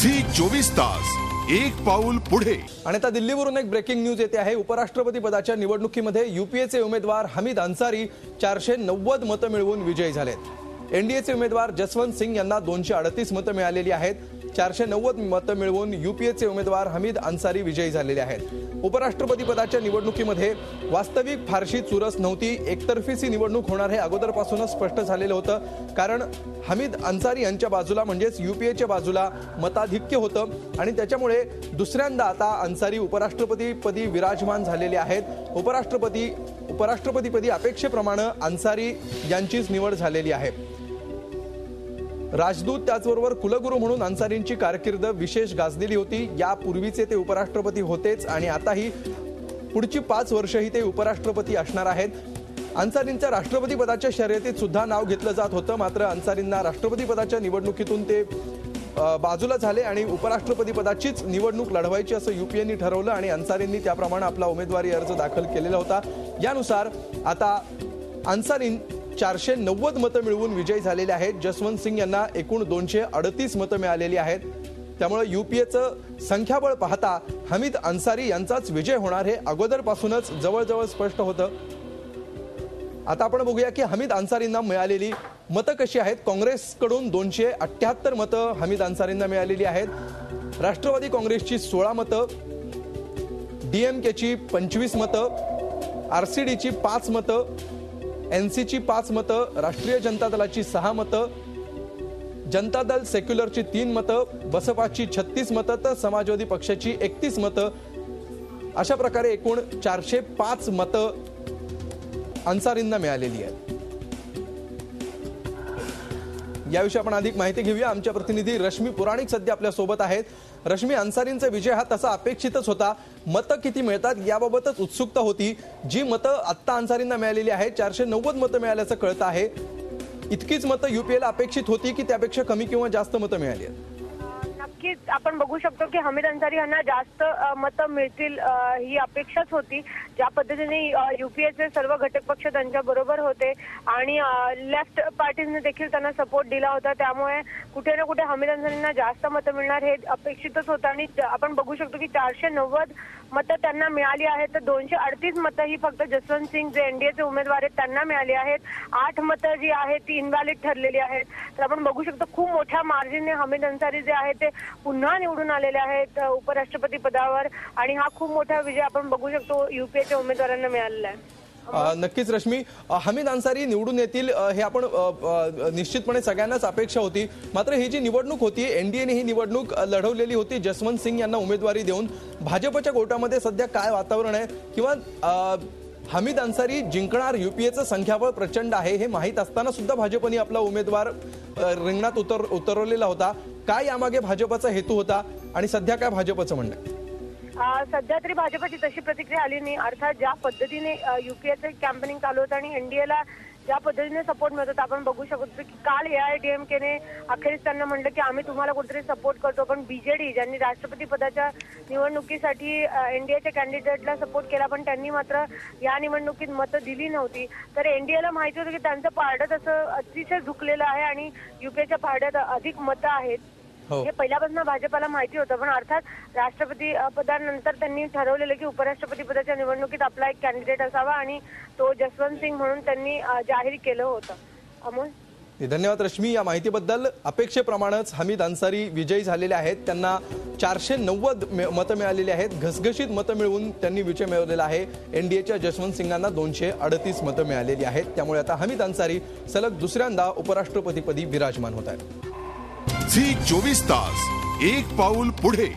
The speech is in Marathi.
झी 24 तास एक पाऊल पुढे। आणि आता दिल्लीवरून एक ब्रेकिंग न्यूज येते आहे। उपराष्ट्रपती पदाच्या निवडणुकीमध्ये यूपीएचे उमेदवार हमीद अन्सारी 490 मतं मिळवून विजयी झालेत। एनडीएचे उमेदवार जसवंत सिंग यांना 238 मतं मिळालेली आहेत। 490 मतं मिळवून यूपीएचे उमेदवार हमीद अन्सारी विजयी झालेले आहेत। उपराष्ट्रपती पदाच्या निवडणुकीमध्ये वास्तविक फारशी चुरस नव्हती। एकतर्फीची निवडणूक होणार हे अगोदरपासूनच स्पष्ट झालेलं होतं, कारण हमीद अन्सारी यांच्या बाजूला म्हणजेच यूपीएच्या बाजूला मताधिक्य होतं आणि त्याच्यामुळे दुसऱ्यांदा आता अन्सारी उपराष्ट्रपतीपदी विराजमान झालेले आहेत। उपराष्ट्रपतीपदी अपेक्षेप्रमाणे अन्सारी यांचीच निवड झालेली आहे। राजदूत त्याचबरोबर कुलगुरू म्हणून अन्सारींची कारकीर्द विशेष गाजलेली होती। यापूर्वीचे ते उपराष्ट्रपती होतेच आणि आताही पुढची 5 वर्षही ते उपराष्ट्रपती असणार आहेत। अन्सारींच्या राष्ट्रपती पदाच्या शर्यतीत सुद्धा नाव घेतलं जात होतं, मात्र अन्सारींना राष्ट्रपती पदाच्या निवडणुकीतून ते बाजूला झाले आणि उपराष्ट्रपती पदाचीच निवडणूक लढवायची असं यूपीएने ठरवलं आणि अन्सारींनी त्याप्रमाणे आपला उमेदवारी अर्ज दाखल केलेला होता। यानुसार आता अन्सारी 490 मतं मिळवून विजयी झालेले आहेत। जसवंत सिंग यांना एकूण 238 मतं मिळालेली आहेत। त्यामुळे यूपीएचं संख्याबळ पाहता हमीद अन्सारी यांचाच विजय होणार हे अगोदरपासूनच जवळजवळ स्पष्ट होतं। आता आपण बघूया की हमीद अन्सारींना मिळालेली मतं कशी आहेत। काँग्रेसकडून 278 मतं हमीद अन्सारींना मिळालेली आहेत। राष्ट्रवादी काँग्रेसची 16 मतं, डीएमकेची 25 मतं, आरसीडीची 5 मतं, एनसीची 5 मतं, राष्ट्रीय जनता दलाची 6 मतं, जनता दल सेक्युलरची 3 मतं, बसपाची 36 मतं तर समाजवादी पक्षाची 31 मतं, अशा प्रकारे एकूण 405 मतं अन्सारींना मिळालेली आहेत। याविषयी आपण अधिक माहिती घेऊया। आमच्या प्रतिनिधी रश्मी पुराणिक सध्या आपल्या सोबत आहेत। रश्मी, अन्सारींचा विजय हा तसा अपेक्षितच होता, मतं किती मिळतात याबाबतच उत्सुकता होती। जी मतं आत्ता अन्सारींना मिळालेली आहेत 490 मतं मिळाल्याचं कळतं आहे। इतकीच मतं यूपीएला अपेक्षित होती की त्यापेक्षा कमी किंवा जास्त मतं मिळाली आहेत? नक्कीच आपण बघू शकतो की हमीद अन्सारी यांना जास्त मतं मिळतील ही अपेक्षाच होती। ज्या पद्धतीने यूपीएचे सर्व घटक पक्ष त्यांच्या बरोबर होते आणि लेफ्ट पार्टीजने देखील त्यांना सपोर्ट दिला होता, त्यामुळे कुठे ना कुठे हमीद अन्सारींना जास्त मतं मिळणार हे अपेक्षितच होतं। आणि आपण बघू शकतो की 490 मतं त्यांना मिळाली आहेत, तर 238 मतं ही फक्त जसवंत सिंग जे एनडीएचे उमेदवार आहेत त्यांना मिळाली आहेत। 8 मतं जी आहेत ती इनव्हॅलिड ठरलेली आहेत। तर आपण बघू शकतो खूप मोठ्या मार्जिनने हमीद अन्सारी जे आहेत ते पुन्हा निवडून आलेले आहेत उपराष्ट्रपती पदावर आणि हा खूप मोठा विजय आपण बघू शकतो यूपीएच्या उमेदवारांना मिळालेला आहे। नक्कीच रश्मी, हमीद अन्सारी निवडून येतील हे आपण निश्चितपणे सगळ्यांनाच अपेक्षा होती। मात्र ही जी निवडणूक होती, एनडीएने ही निवडणूक लढवलेली होती जसवंत सिंग यांना उमेदवारी देऊन। भाजपच्या गोटामध्ये सध्या काय वातावरण आहे किंवा हमीद अन्सारी जिंकणार, यूपीएचं संख्याबळ प्रचंड आहे हे माहीत असताना सुद्धा भाजपने आपला उमेदवार रिंगणात उतरवलेला होता। काय यामागे भाजपचा हेतू होता आणि सध्या काय भाजपचं म्हणणं आहे? सध्या तरी भाजपची तशी प्रतिक्रिया आली नाही। अर्थात ज्या पद्धतीने यूपीएचं कॅम्पेनिंग चालू होतं आणि एनडीएला ज्या पद्धतीने सपोर्ट मिळत होता, आपण बघू शकतो की काल एआयएडीएमकेने अखेरीस त्यांना म्हणलं की आम्ही तुम्हाला कुठेतरी सपोर्ट करतो, पण बीजेडी ज्यांनी राष्ट्रपती पदाच्या निवडणुकीसाठी एनडीएच्या कॅन्डिडेटला सपोर्ट केला पण त्यांनी मात्र या निवडणुकीत मतं दिली नव्हती। तर एनडीएला माहिती होतं की त्यांचं पारडं तसं अतिशय झुकलेलं आहे आणि यूपीएच्या पारड्यात अधिक मतं आहेत हे पहिल्यापासून भाजपला माहिती होतं। पण अर्थात राष्ट्रपती पदानंतर त्यांनी ठरवलेलं की उपराष्ट्रपती पदाच्या निवडणुकीत आपला एक कॅन्डिडेट असावा आणि तो जसवंत सिंग म्हणून त्यांनी जाहीर केलं होतं। अमोल, धन्यवाद रश्मी या माहितीबद्दल। अपेक्षेप्रमाणेच हमीद अन्सारी विजयी झालेले आहेत। त्यांना 490 मतं मिळालेली आहेत। घसघशीत मतं मिळवून त्यांनी विजय मिळवलेला आहे। एनडीएच्या जसवंत सिंगांना 238 मतं मिळालेली आहेत। त्यामुळे आता हमीद अन्सारी सलग दुसऱ्यांदा उपराष्ट्रपतीपदी विराजमान होत आहेत। झी 24 तास एक पाऊल पुढे।